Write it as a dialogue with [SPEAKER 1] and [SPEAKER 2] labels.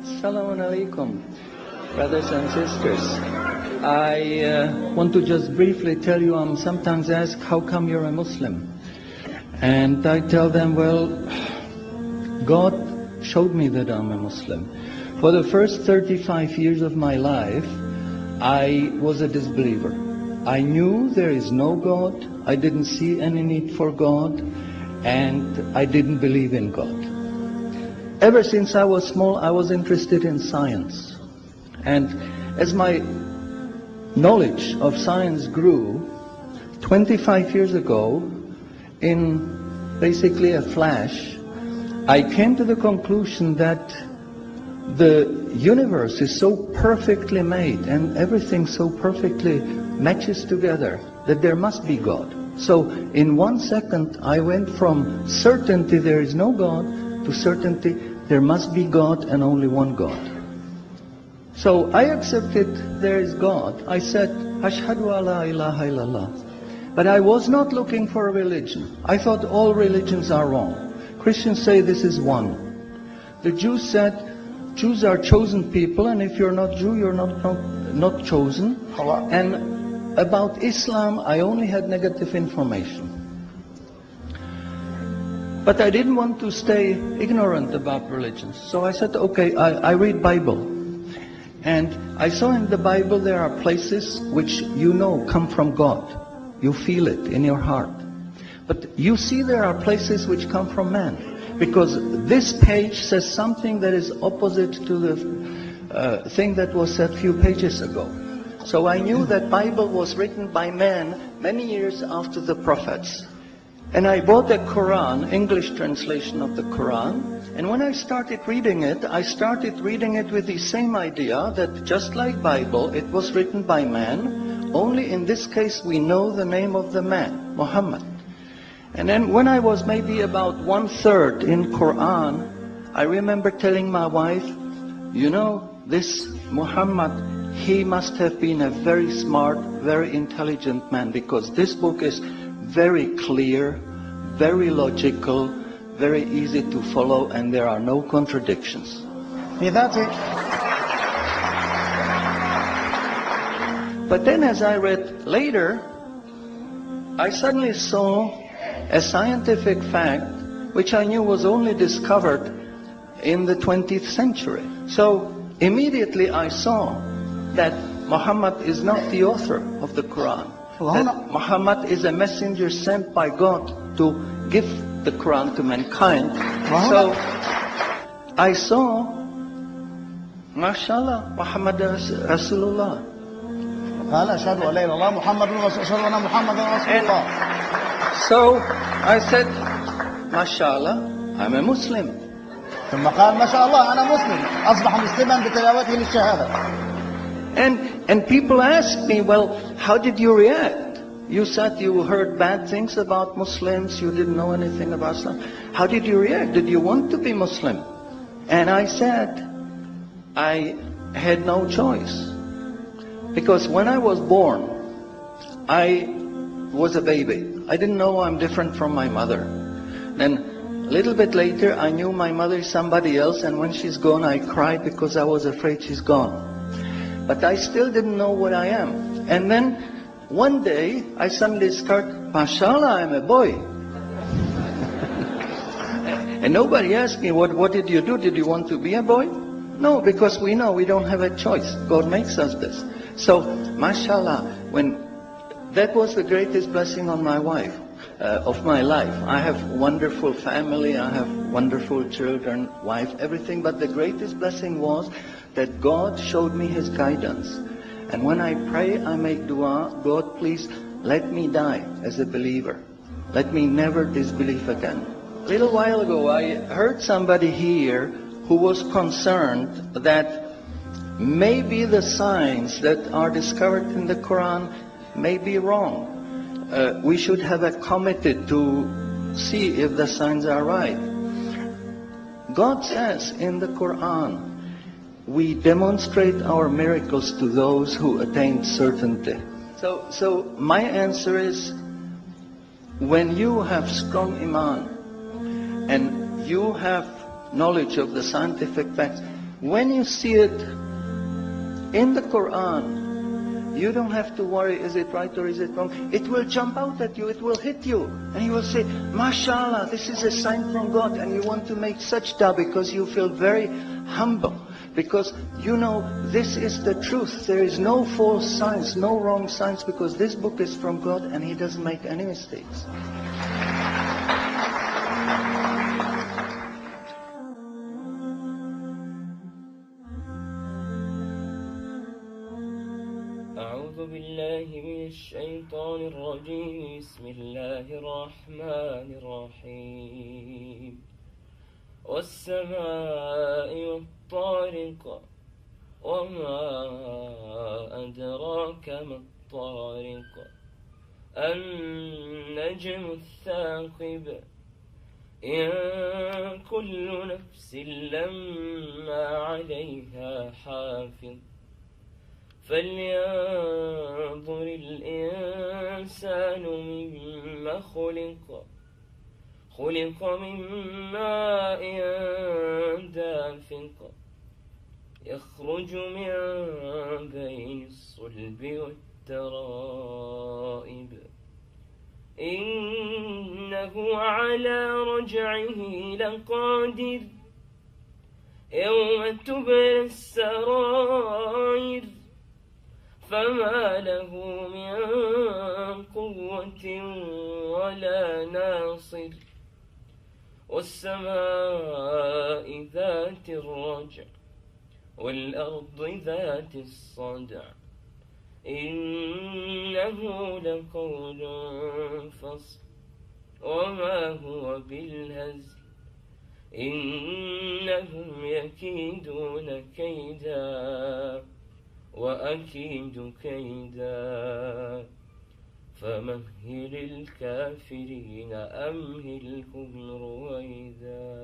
[SPEAKER 1] Assalamu alaikum, brothers and sisters. I want to just briefly tell you, I'm sometimes asked, how come you're a Muslim? And I tell them, well, God showed me that I'm a Muslim. For the first 35 years of my life, I was a disbeliever. I knew there is no God, I didn't see any need for God, and I didn't believe in God. Ever since I was small, I was interested in science. And as my knowledge of science grew, 25 years ago, in basically a flash, I came to the conclusion that the universe is so perfectly made and everything so perfectly matches together that there must be God. So in 1 second I went from certainty there is no God to certainty there must be God and only one God. So I accepted there is God. I said, Ashhadu alla ilaha illallah. But I was not looking for a religion. I thought all religions are wrong. Christians say this is one. The Jews said, Jews are chosen people, and if you're not Jew, you're not chosen. And about Islam, I only had negative information. But I didn't want to stay ignorant about religions. So I said, okay, I read Bible. And I saw in the Bible there are places which you know come from God. You feel it in your heart. But you see there are places which come from man. Because this page says something that is opposite to the thing that was said a few pages ago. So I knew that Bible was written by men many years after the prophets. And I bought the Quran, English translation of the Quran. And when I started reading it with the same idea that just like Bible, it was written by man. Only in this case we know the name of the man, Muhammad. And then when I was maybe about 1/3 in Quran, I remember telling my wife, you know, this Muhammad, he must have been a very smart, very intelligent man, because this book is very clear, very logical, very easy to follow, and there are no contradictions. But then as I read later, I suddenly saw a scientific fact which I knew was only discovered in the 20th century. So immediately I saw that Muhammad is not the author of the Quran. That Muhammad is a messenger sent by God to give the Quran to mankind. So I saw, MashaAllah, Muhammad Rasulullah. So I said, MashaAllah, I'm a Muslim. And people ask me, well, how did you react? You said you heard bad things about Muslims, you didn't know anything about Islam. How did you react? Did you want to be Muslim? And I said, I had no choice. Because when I was born, I was a baby. I didn't know I'm different from my mother. Then a little bit later, I knew my mother is somebody else, and when she's gone, I cried because I was afraid she's gone. But I still didn't know what I am. And then one day, I suddenly start, MashaAllah, I'm a boy. And nobody asked me, what did you do? Did you want to be a boy? No, because we know we don't have a choice. God makes us this. So, MashaAllah, that was the greatest blessing on my wife, of my life. I have wonderful family, I have wonderful children, wife, everything. But the greatest blessing was that God showed me His guidance. And when I pray, I make dua, God, please let me die as a believer. Let me never disbelieve again. A little while ago, I heard somebody here who was concerned that maybe the signs that are discovered in the Quran may be wrong. We should have a committee to see if the signs are right. God says in the Quran, we demonstrate our miracles to those who attain certainty. So my answer is, when you have strong iman and you have knowledge of the scientific facts. When you see it in the Quran, you don't have to worry, is it right or is it wrong? It will jump out at you, it will hit you. And you will say, MashaAllah, this is a sign from God. And you want to make sajda because you feel very humble. Because you know this is the truth. There is no false science, no wrong science, because this book is from God and He doesn't make any mistakes.
[SPEAKER 2] أعوذ بالله من الشيطان الرجيم. بسم الله الرحمن الرحيم. والسماء والطارق وما أدراك ما الطارق النجم الثاقب إن كل نفس لما عليها حافظ فلينظر الإنسان مما خلق من ماء دافق يخرج من بين الصلب والترائب إنه على رجعه لقادر يوم تبلى السرائر فما له من قوة ولا ناصر والسماء ذات الرجع والأرض ذات الصدع إنه لقول فصل وما هو بالهزل إنهم يكيدون كيدا وأكيد كيدا فمهل الكافرين أمهلكم رويدا.